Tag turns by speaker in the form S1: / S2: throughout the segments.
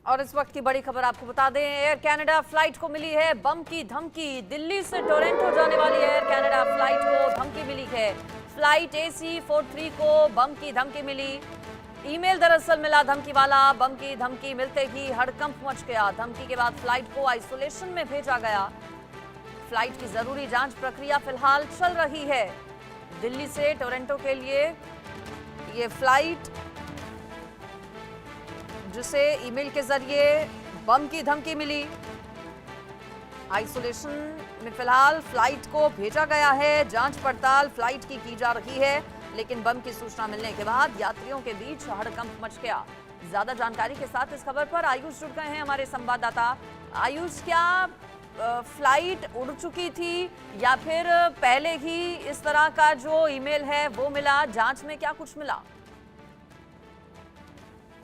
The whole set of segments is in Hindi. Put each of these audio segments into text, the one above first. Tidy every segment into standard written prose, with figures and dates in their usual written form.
S1: और इस वक्त की बड़ी खबर आपको बता दें, एयर कनाडा फ्लाइट को मिली है बम की धमकी। दिल्ली से टोरंटो जाने वाली एयर कनाडा फ्लाइट को धमकी मिली है। फ्लाइट AC-43 को बम की धमकी मिली। ईमेल दरअसल मिला धमकी वाला। बम की धमकी मिलते ही हड़कंप मच गया। धमकी के बाद फ्लाइट को आइसोलेशन में भेजा गया। फ्लाइट की जरूरी जांच प्रक्रिया फिलहाल चल रही है। दिल्ली से टोरंटो के लिए ये फ्लाइट, जिसे ईमेल के जरिए बम की धमकी मिली, आइसोलेशन में फिलहाल फ्लाइट को भेजा गया है। जांच पड़ताल फ्लाइट की जा रही है, लेकिन बम की सूचना मिलने के बाद यात्रियों के बीच हड़कंप मच गया। ज्यादा जानकारी के साथ इस खबर पर आयुष जुड़ गए हैं, हमारे संवाददाता। आयुष, क्या फ्लाइट उड़ चुकी थी या फिर पहले ही इस तरह का जो ईमेल है वो मिला? जांच में क्या कुछ मिला?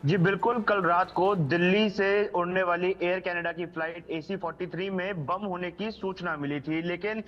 S2: जी बिल्कुल, कल रात को दिल्ली से उड़ने वाली एयर कनाडा की फ्लाइट AC-43 में बम होने की सूचना मिली थी, लेकिन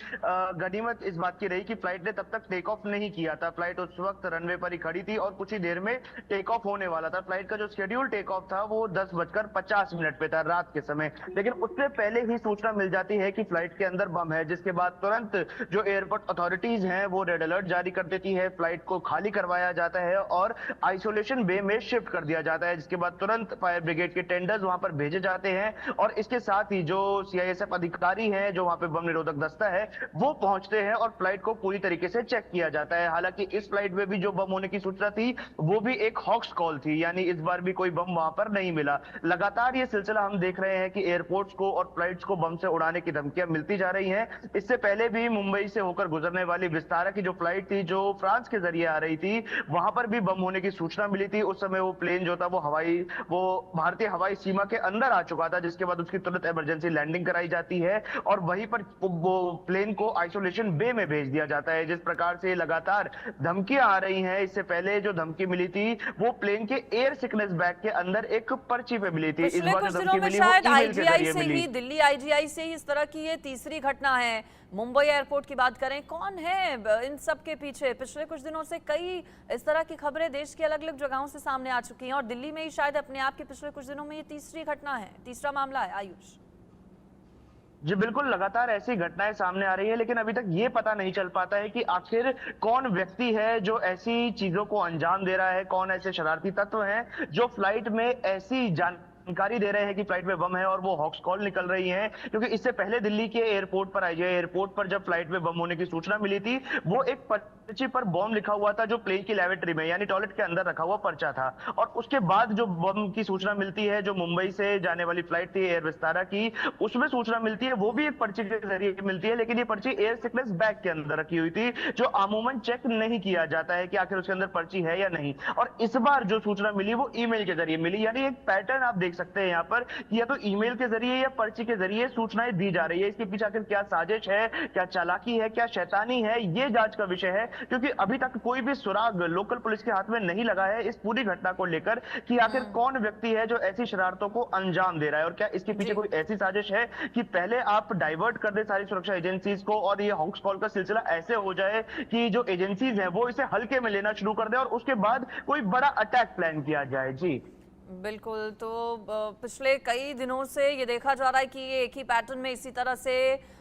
S2: गनीमत इस बात की रही कि फ्लाइट ने तब तक टेक ऑफ नहीं किया था। फ्लाइट उस वक्त रनवे पर ही खड़ी थी और कुछ ही देर में टेक ऑफ होने वाला था। फ्लाइट का जो शेड्यूल टेक ऑफ था वो 10:50 पे था रात के समय, लेकिन उससे पहले ही सूचना मिल जाती है कि फ्लाइट के अंदर बम है, जिसके बाद तुरंत जो एयरपोर्ट अथॉरिटीज हैं वो रेड अलर्ट जारी कर देती है। फ्लाइट को खाली करवाया जाता है और आइसोलेशन बे में शिफ्ट कर दिया जाता है, जिसके बाद तुरंत फायर ब्रिगेड के टेंडर्स वहां पर भेजे जाते हैं और इसके साथ ही जो CISF अधिकारी हैं, जो वहां पे बम निरोधक दस्ता है, वो पहुंचते हैं और फ्लाइट को पूरी तरीके से चेक किया जाता है। हालांकि इस फ्लाइट में भी जो बम होने की सूचना थी वो भी एक हॉक्स कॉल थी, यानी इस बार भी कोई बम वहां पर नहीं मिला। लगातार ये सिलसिला हम देख रहे हैं कि एयरपोर्ट्स को और फ्लाइट्स को बम से उड़ाने की धमकियां मिलती जा रही हैं। इससे पहले भी मुंबई से होकर गुजरने वाली विस्तारा की जो फ्लाइट थी, जो फ्रांस के जरिए आ रही थी, वहां पर भी बम होने की सूचना मिली थी। उस समय वो प्लेन जो था वो भारतीय हवाई सीमा के अंदर आ चुका था, जिसके बाद उसकी तुरंत इमरजेंसी लैंडिंग कराई जाती है और वहीं पर वो प्लेन को आइसोलेशन बे में भेज दिया जाता है। जिस प्रकार से लगातार धमकियां आ रही हैं, इससे पहले जो धमकी मिली थी वो प्लेन के एयर सिकनेस बैग के अंदर एक पर्ची पे मिली थी। इस
S1: पिछले
S2: बार
S1: कुछ
S2: जो
S1: दिनों
S2: धमकी
S1: में
S2: मिली वो
S1: शायद
S2: ईमेल के
S1: IGI
S2: जरिए
S1: से
S2: मिली।
S1: ही, दिल्ली IGI से ही इस तरह की ये तीसरी घटना है। मुंबई एयरपोर्ट की बात करें, कौन है इन सब के पीछे? पिछले कुछ दिनों से कई इस तरह की खबरें देश की अलग अलग जगहों से सामने आ चुकी हैं और दिल्ली में ही शायद अपने आप के पिछले कुछ दिनों में ये तीसरी घटना है, तीसरा मामला है। आयुष
S2: जी बिल्कुल, लगातार ऐसी घटनाएं सामने आ रही है, लेकिन अभी तक ये पता नहीं चल पाता है कि आखिर कौन व्यक्ति है जो ऐसी चीजों को अंजाम दे रहा है, कौन ऐसे शरारती तत्व हैं जो फ्लाइट में ऐसी जानकारी दे रहे हैं कि फ्लाइट में बम है और वो हॉक्स कॉल निकल रही है। क्योंकि इससे पहले दिल्ली के एयरपोर्ट पर, IGI एयरपोर्ट पर जब फ्लाइट में बम होने की सूचना मिली थी, वो एक पर्ची पर बम लिखा हुआ था जो प्लेन की लैबोरेटरी में यानी टॉयलेट के अंदर रखा हुआ पर्चा था। और उसके बाद जो बम की सूचना मिलती है, जो मुंबई से जाने वाली फ्लाइट थी एयर विस्तारा की, उसमें सूचना मिलती है, वो भी एक पर्ची के जरिए मिलती है, लेकिन ये पर्ची एयर सिकनेस बैग के अंदर रखी हुई थी, जो अमूमन चेक नहीं किया जाता है कि आखिर उसके अंदर पर्ची है या नहीं। और इस बार जो सूचना मिली वो ईमेल के जरिए मिली, यानी एक पैटर्न आप देख सकते हैं यहाँ पर कि या तो ईमेल के जरिए या पर्ची के जरिए सूचनाएं दी जा रही है। इसके पीछे आखिर क्या साजिश है, क्या चालाकी है, क्या शैतानी है, ये जांच का विषय है। क्योंकि अभी तक कोई भी सुराग लोकल पुलिस के हाथ में नहीं लगा है इस पूरी घटना को लेकर कि आखिर कौन व्यक्ति है जो ऐसी शरारतों को अंजाम दे रहा है और क्या इसके पीछे कोई ऐसी साजिश है कि पहले आप डाइवर्ट कर दे सारी सुरक्षा एजेंसीज को और ये हॉक्स कॉल का सिलसिला ऐसे हो जाए कि जो एजेंसीज हैं वो इसे हल्के में लेना शुरू कर दे और उसके बाद कोई बड़ा अटैक प्लान किया जाए। जी
S1: बिल्कुल। तो पिछले कई दिनों से ये देखा जा रहा है कि ये एक ही पैटर्न में इसी तरह से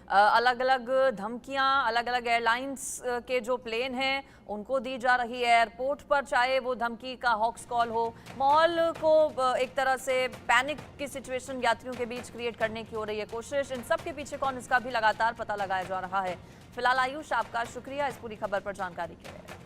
S1: अलग अलग धमकियां अलग अलग एयरलाइंस के जो प्लेन हैं उनको दी जा रही है। एयरपोर्ट पर चाहे वो धमकी का हॉक्स कॉल हो, माहौल को एक तरह से पैनिक की सिचुएशन यात्रियों के बीच क्रिएट करने की हो रही है कोशिश। इन सब के पीछे कौन, इसका भी लगातार पता लगाया जा रहा है। फिलहाल आयुष, आपका शुक्रिया इस पूरी खबर पर जानकारी के लिए।